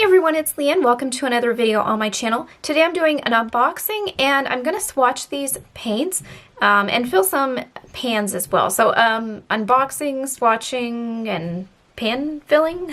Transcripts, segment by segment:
Hi everyone, it's Leanne. Welcome to another video on my channel. Today I'm doing an unboxing and I'm going to swatch these paints and fill some pans as well. So unboxing, swatching, and pan filling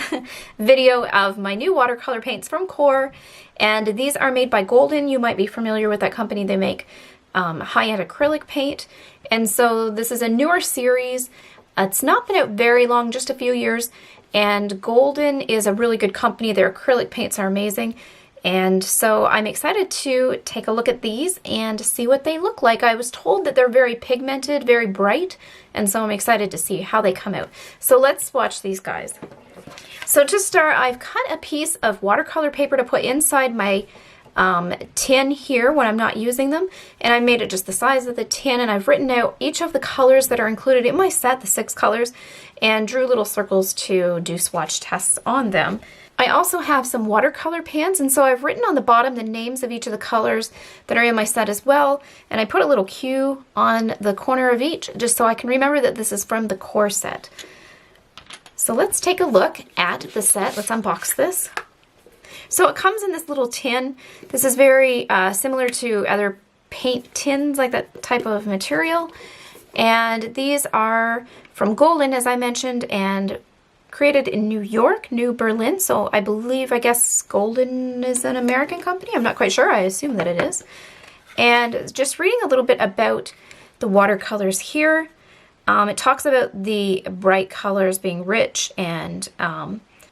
video of my new watercolor paints from QOR. And these are made by Golden. You might be familiar with that company. They make high-end acrylic paint. And so this is a newer series. It's not been out very long, just a few years. And Golden is a really good company. Their acrylic paints are amazing. And so I'm excited to take a look at these and see what they look like. I was told that they're very pigmented, very bright, and so I'm excited to see how they come out. So let's swatch these guys. So to start, I've cut a piece of watercolor paper to put inside my tin here when I'm not using them, and I made it just the size of the tin, and I've written out each of the colors that are included in my set, the 6 colors, and drew little circles to do swatch tests on them. I also have some watercolor pans, and so I've written on the bottom the names of each of the colors that are in my set as well, and I put a little Q on the corner of each just so I can remember that this is from the QOR set. So let's take a look at the set. Let's unbox this. So it comes in this little tin. This is very similar to other paint tins, like that type of material. And these are from Golden, as I mentioned, and created in New York, New Berlin. So I believe, I guess Golden is an American company. I'm not quite sure. I assume that it is. And just reading a little bit about the watercolors here, it talks about the bright colors being rich and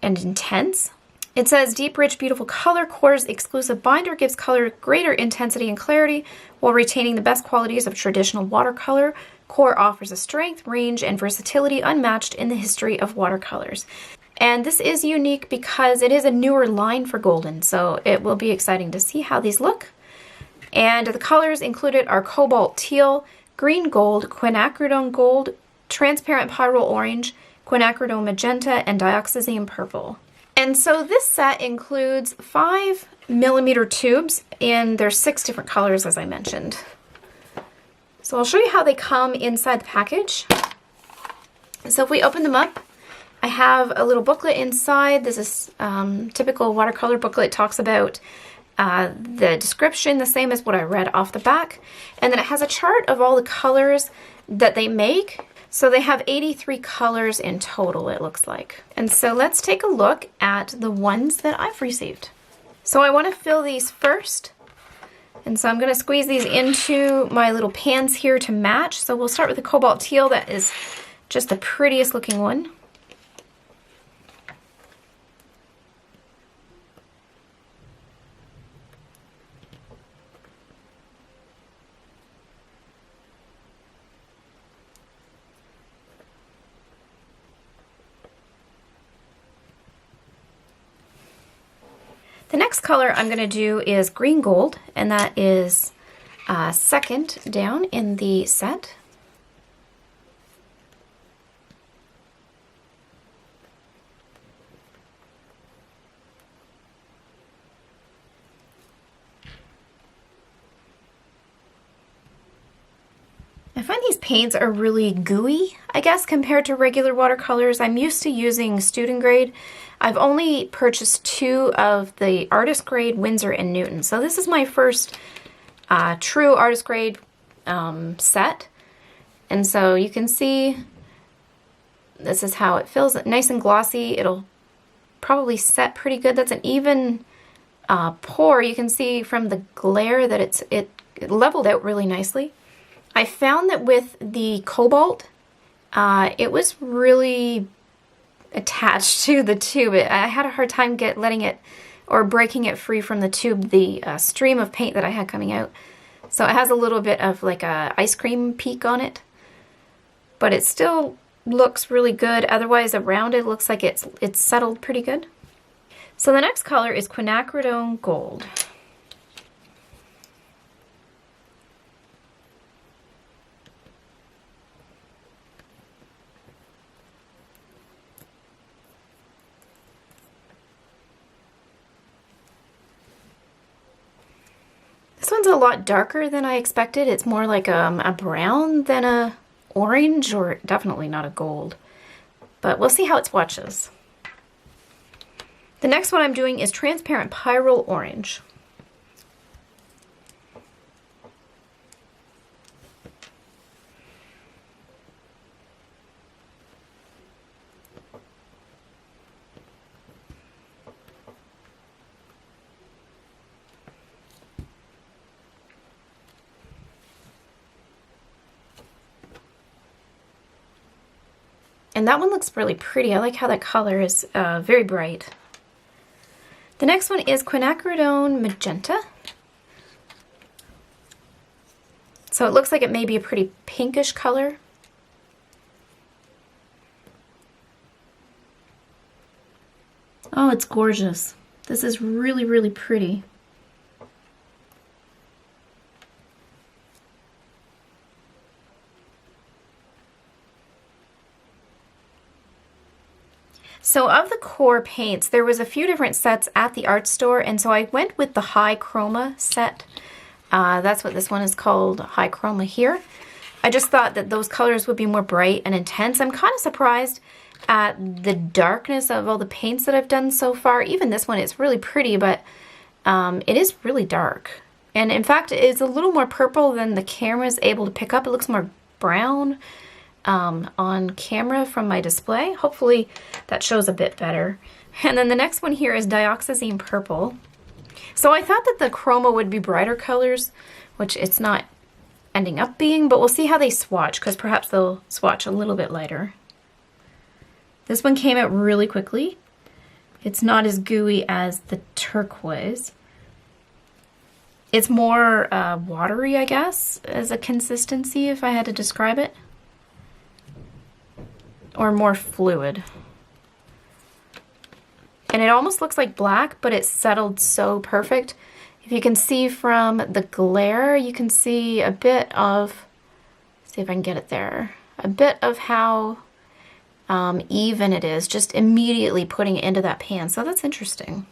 intense. It says, deep, rich, beautiful color. QOR's exclusive binder gives color greater intensity and clarity while retaining the best qualities of traditional watercolor. QOR offers a strength, range, and versatility unmatched in the history of watercolors. And this is unique because it is a newer line for Golden, so it will be exciting to see how these look. And the colors included are cobalt teal, green gold, quinacridone gold, transparent pyrrole orange, quinacridone magenta, and dioxazine purple. And so this set includes 5mm tubes, and there's 6 different colors, as I mentioned. So I'll show you how they come inside the package. So if we open them up, I have a little booklet inside. This is typical watercolor booklet. It talks about the description, the same as what I read off the back. And then it has a chart of all the colors that they make. So they have 83 colors in total, it looks like. And so let's take a look at the ones that I've received. So I want to fill these first. And so I'm going to squeeze these into my little pans here to match. So we'll start with the cobalt teal. That is just the prettiest looking one. The next color I'm going to do is green gold, and that is second down in the set. I find these paints are really gooey, I guess, compared to regular watercolors. I'm used to using student grade. I've only purchased 2 of the artist grade, Winsor and Newton. So this is my first true artist grade set. And so you can see this is how it feels, nice and glossy. It'll probably set pretty good. That's an even pour. You can see from the glare that it leveled out really nicely. I found that with the cobalt, it was really attached to the tube. I had a hard time letting it or breaking it free from the tube, the stream of paint that I had coming out. So it has a little bit of like a ice cream peak on it, but it still looks really good. Otherwise, around it looks like it's settled pretty good. So the next color is quinacridone gold. This one's a lot darker than I expected. It's more like a brown than a orange, or definitely not a gold. But we'll see how it swatches. The next one I'm doing is transparent pyrrole orange. And that one looks really pretty. I like how that color is very bright. The next one is quinacridone magenta. So it looks like it may be a pretty pinkish color. Oh, it's gorgeous. This is really, really pretty. So of the QOR paints, there was a few different sets at the art store, and so I went with the High Chroma set. That's what this one is called, High Chroma here. I just thought that those colors would be more bright and intense. I'm kind of surprised at the darkness of all the paints that I've done so far. Even this one is really pretty, but it is really dark. And in fact, it's a little more purple than the camera is able to pick up. It looks more brown on camera from my display. Hopefully that shows a bit better. And then the next one here is dioxazine purple. So I thought that the chroma would be brighter colors, which it's not ending up being, but we'll see how they swatch, because perhaps they'll swatch a little bit lighter. This one came out really quickly. It's not as gooey as the turquoise. It's more watery, I guess, as a consistency, if I had to describe it. Or more fluid. And it almost looks like black, but it's settled so perfect. If you can see from the glare, you can see a bit of, let's see if I can get it there, a bit of how even it is, just immediately putting it into that pan. So that's interesting.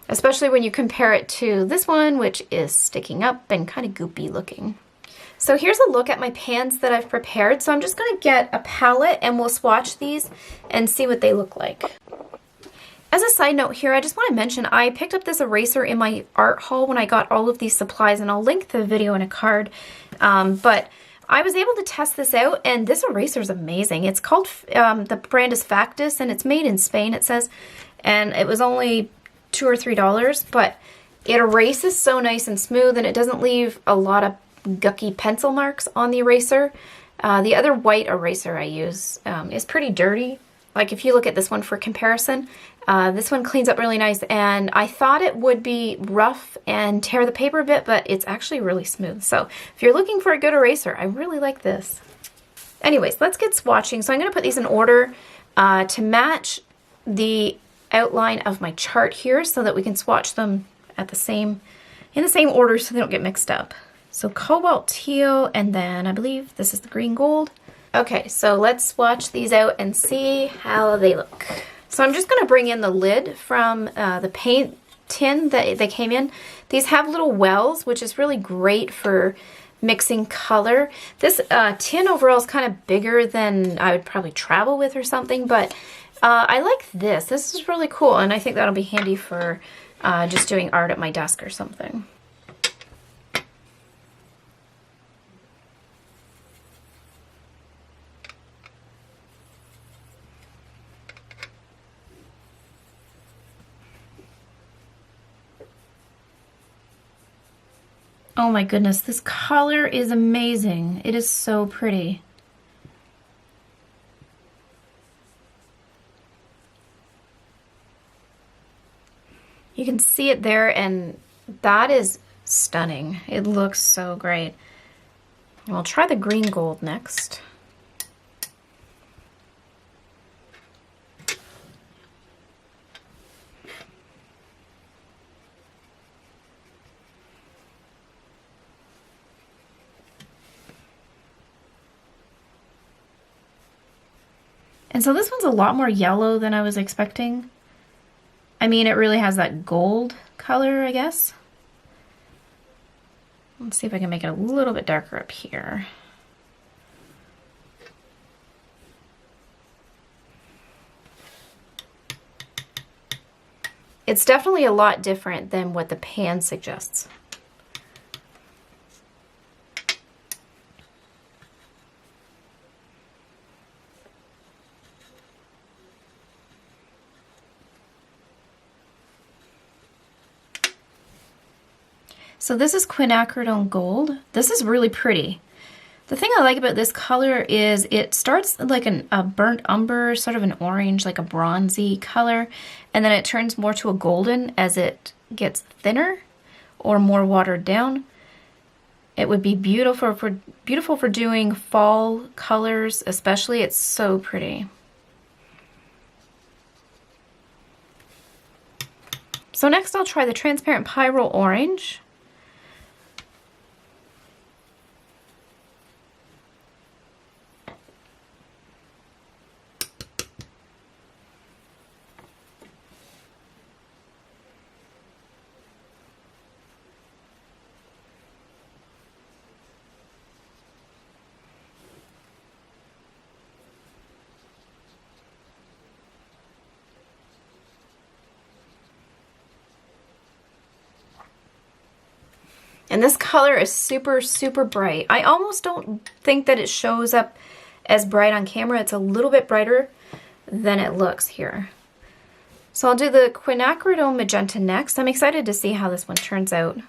Especially when you compare it to this one, which is sticking up and kind of goopy looking. So here's a look at my pans that I've prepared. So I'm just going to get a palette and we'll swatch these and see what they look like. As a side note here, I just want to mention I picked up this eraser in my art haul when I got all of these supplies, and I'll link the video in a card. But I was able to test this out, and this eraser is amazing. It's called, the brand is Factus, and it's made in Spain, it says. And it was only $2 or $3, but it erases so nice and smooth, and it doesn't leave a lot of gucky pencil marks on the eraser. The other white eraser I use is pretty dirty. Like if you look at this one for comparison, this one cleans up really nice, and I thought it would be rough and tear the paper a bit, but it's actually really smooth. So if you're looking for a good eraser, I really like this. Anyways, let's get swatching. So I'm going to put these in order to match the outline of my chart here so that we can swatch them at in the same order so they don't get mixed up. So cobalt teal, and then I believe this is the green gold. Okay, so let's swatch these out and see how they look. So I'm just going to bring in the lid from the paint tin that they came in. These have little wells, which is really great for mixing color. This tin overall is kind of bigger than I would probably travel with or something, but I like this. This is really cool, and I think that'll be handy for just doing art at my desk or something. Oh my goodness, this color is amazing. It is so pretty. You can see it there, and that is stunning. It looks so great. And we'll try the green gold next. And so this one's a lot more yellow than I was expecting. I mean, it really has that gold color, I guess. Let's see if I can make it a little bit darker up here. it's definitely a lot different than what the pan suggests. So this is quinacridone gold. This is really pretty. The thing I like about this color is it starts like a burnt umber, sort of an orange, like a bronzy color, and then it turns more to a golden as it gets thinner or more watered down. It would be beautiful for doing fall colors, especially. It's so pretty. So next I'll try the transparent pyrrole orange. And this color is super, super bright. I almost don't think that it shows up as bright on camera. It's a little bit brighter than it looks here. So I'll do the quinacridone magenta next. I'm excited to see how this one turns out.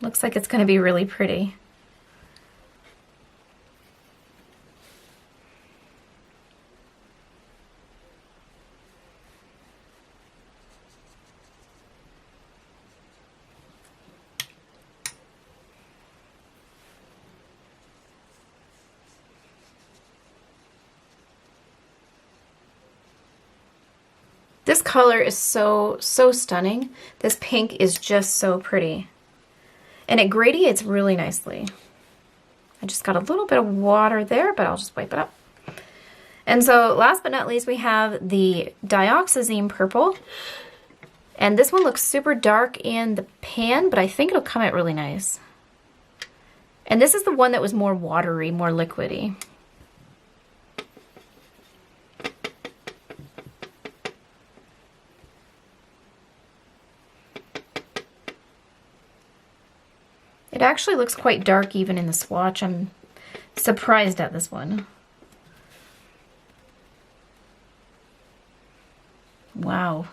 Looks like it's going to be really pretty. This color is so stunning. This pink is just so pretty. And it gradiates really nicely. I just got a little bit of water there, but I'll just wipe it up. And so last but not least, we have the dioxazine purple. And this one looks super dark in the pan, but I think it'll come out really nice. And this is the one that was more watery, more liquidy. It actually looks quite dark even in the swatch. I'm surprised at this one. Wow.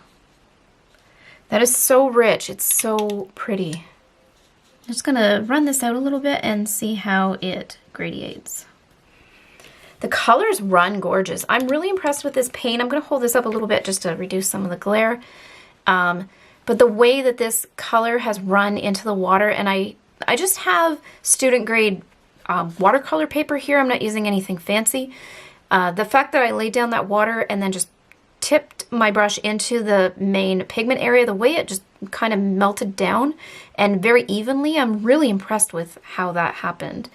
That is so rich. It's so pretty. I'm just gonna run this out a little bit and see how it gradiates. The colors run gorgeous. I'm really impressed with this paint. I'm gonna hold this up a little bit just to reduce some of the glare. But the way that this color has run into the water, and I just have student grade watercolor paper here. I'm not using anything fancy. The fact that I laid down that water and then just tipped my brush into the main pigment area, the way it just kind of melted down and very evenly, I'm really impressed with how that happened.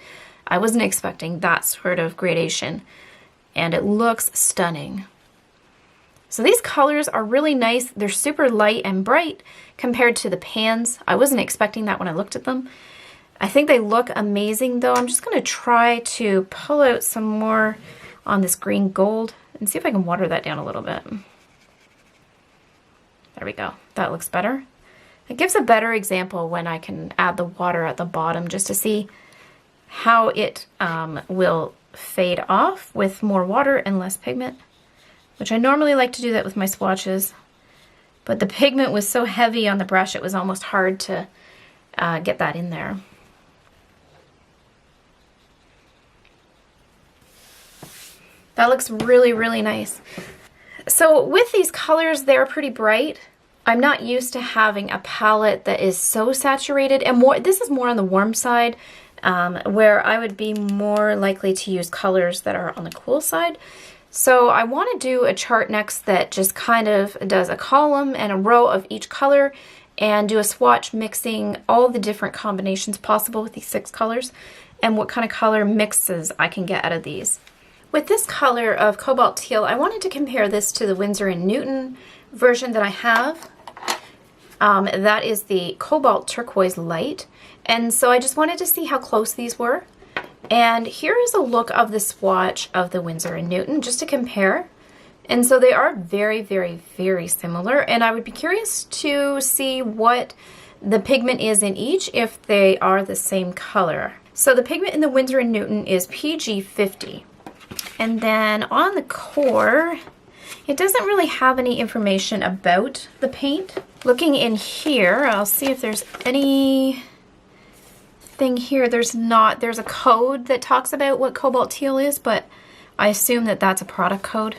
I wasn't expecting that sort of gradation, and it looks stunning. So these colors are really nice. They're super light and bright compared to the pans. I wasn't expecting that when I looked at them. I think they look amazing though. I'm just gonna try to pull out some more on this green gold and see if I can water that down a little bit. There we go, that looks better. It gives a better example when I can add the water at the bottom just to see how it will fade off with more water and less pigment, which I normally like to do that with my swatches. But the pigment was so heavy on the brush, it was almost hard to get that in there. That looks really, really nice. So with these colors, they're pretty bright. I'm not used to having a palette that is so saturated, and this is more on the warm side, where I would be more likely to use colors that are on the cool side. So I want to do a chart next that just kind of does a column and a row of each color and do a swatch mixing all the different combinations possible with these 6 colors and what kind of color mixes I can get out of these. With this color of cobalt teal, I wanted to compare this to the Winsor & Newton version that I have. That is the cobalt turquoise light. And so I just wanted to see how close these were. And here is a look of the swatch of the Winsor & Newton just to compare And so they are very, very, very similar, and I would be curious to see what the pigment is in each if they are the same color. So the pigment in the Winsor & Newton is PG50. And then on the core, it doesn't really have any information about the paint. Looking in here, I'll see if there's anything here. There's not. There's a code that talks about what cobalt teal is, but I assume that that's a product code.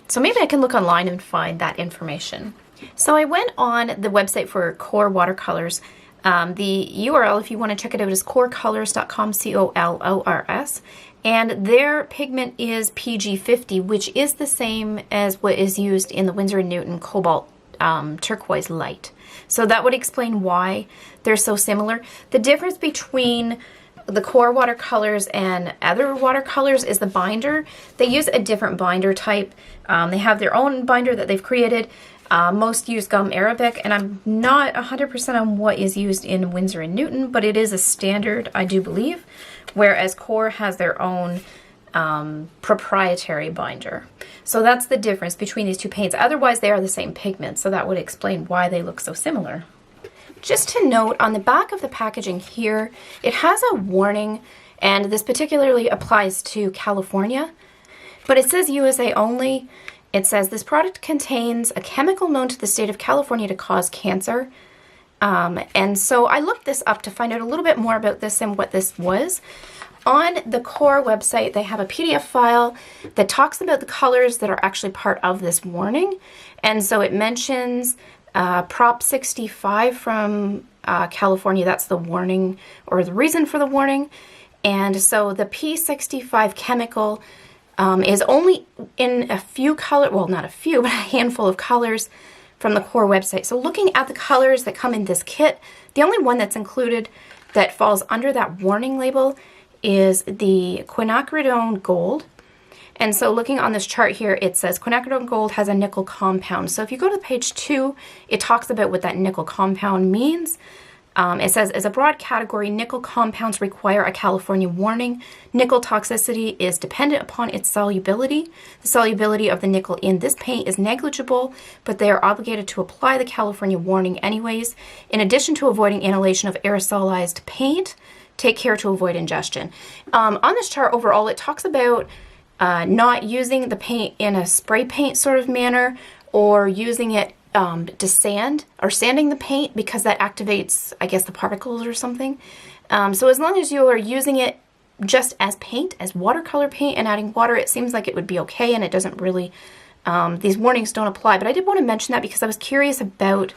So maybe I can look online and find that information. So I went on the website for QOR Watercolors. The URL, if you want to check it out, is QORcolors.com, C-O-L-O-R-S. And their pigment is PG50, which is the same as what is used in the Winsor & Newton Cobalt Turquoise Light. So that would explain why they're so similar. The difference between the QOR watercolors and other watercolors is the binder. They use a different binder type. They have their own binder that they've created. Most use gum arabic, and I'm not 100% on what is used in Winsor & Newton, but it is a standard, I do believe, whereas QOR has their own proprietary binder. So that's the difference between these two paints. Otherwise, they are the same pigment, so that would explain why they look so similar. Just to note, on the back of the packaging here, it has a warning, and this particularly applies to California, but it says USA only. It says this product contains a chemical known to the state of California to cause cancer. And so I looked this up to find out a little bit more about this and what this was. On the QOR website, they have a PDF file that talks about the colors that are actually part of this warning. And so it mentions Prop 65 from California. That's the warning, or the reason for the warning. And so the P65 chemical is only in a few colors, well, not a few, but a handful of colors from the QOR website. So looking at the colors that come in this kit, the only one that's included that falls under that warning label is the quinacridone gold. And so looking on this chart here, it says quinacridone gold has a nickel compound. So if you go to page 2, it talks about what that nickel compound means. It says, as a broad category, nickel compounds require a California warning. Nickel toxicity is dependent upon its solubility. The solubility of the nickel in this paint is negligible, but they are obligated to apply the California warning anyways. In addition to avoiding inhalation of aerosolized paint, take care to avoid ingestion. On this chart overall, it talks about not using the paint in a spray paint sort of manner, or using it to sand, or sanding the paint, because that activates, I guess, the particles or something. So as long as you are using it just as paint, as watercolor paint, and adding water, it seems like it would be okay, and it doesn't really, these warnings don't apply. But I did want to mention that because I was curious about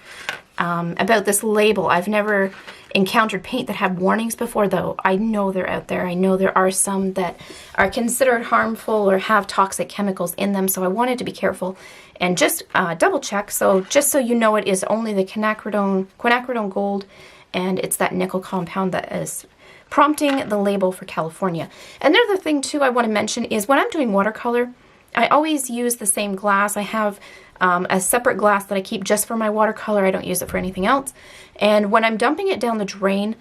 this label. I've never encountered paint that had warnings before, though I know they're out there. I know there are some that are considered harmful or have toxic chemicals in them, so I wanted to be careful and just double check. So just so you know, it is only the quinacridone gold, and it's that nickel compound that is prompting the label for California. Another thing too I want to mention is when I'm doing watercolor, I always use the same glass. I have a separate glass that I keep just for my watercolor. I don't use it for anything else. And when I'm dumping it down the drain,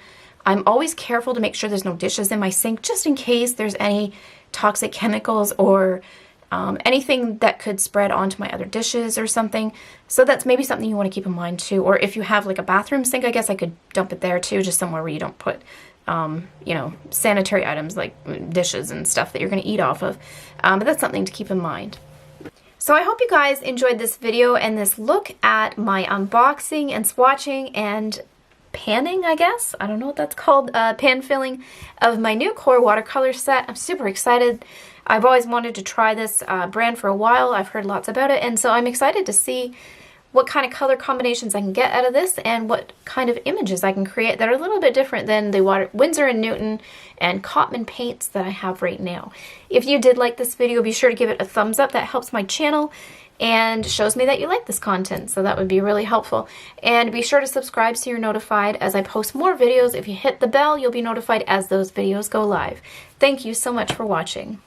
I'm always careful to make sure there's no dishes in my sink, just in case there's any toxic chemicals or anything that could spread onto my other dishes or something. So that's maybe something you want to keep in mind too. Or if you have like a bathroom sink, I guess I could dump it there too, just somewhere where you don't put you know, sanitary items like dishes and stuff that you're going to eat off of. But that's something to keep in mind. So I hope you guys enjoyed this video and this look at my unboxing and swatching and panning, I guess. I don't know what that's called. Pan filling of my new QOR watercolor set. I'm super excited. I've always wanted to try this brand for a while. I've heard lots about it, and so I'm excited to see what kind of color combinations I can get out of this and what kind of images I can create that are a little bit different than the Winsor & Newton and Cotman paints that I have right now. If you did like this video, be sure to give it a thumbs up. That helps my channel and shows me that you like this content, so that would be really helpful. And be sure to subscribe so you're notified as I post more videos. If you hit the bell, you'll be notified as those videos go live. Thank you so much for watching.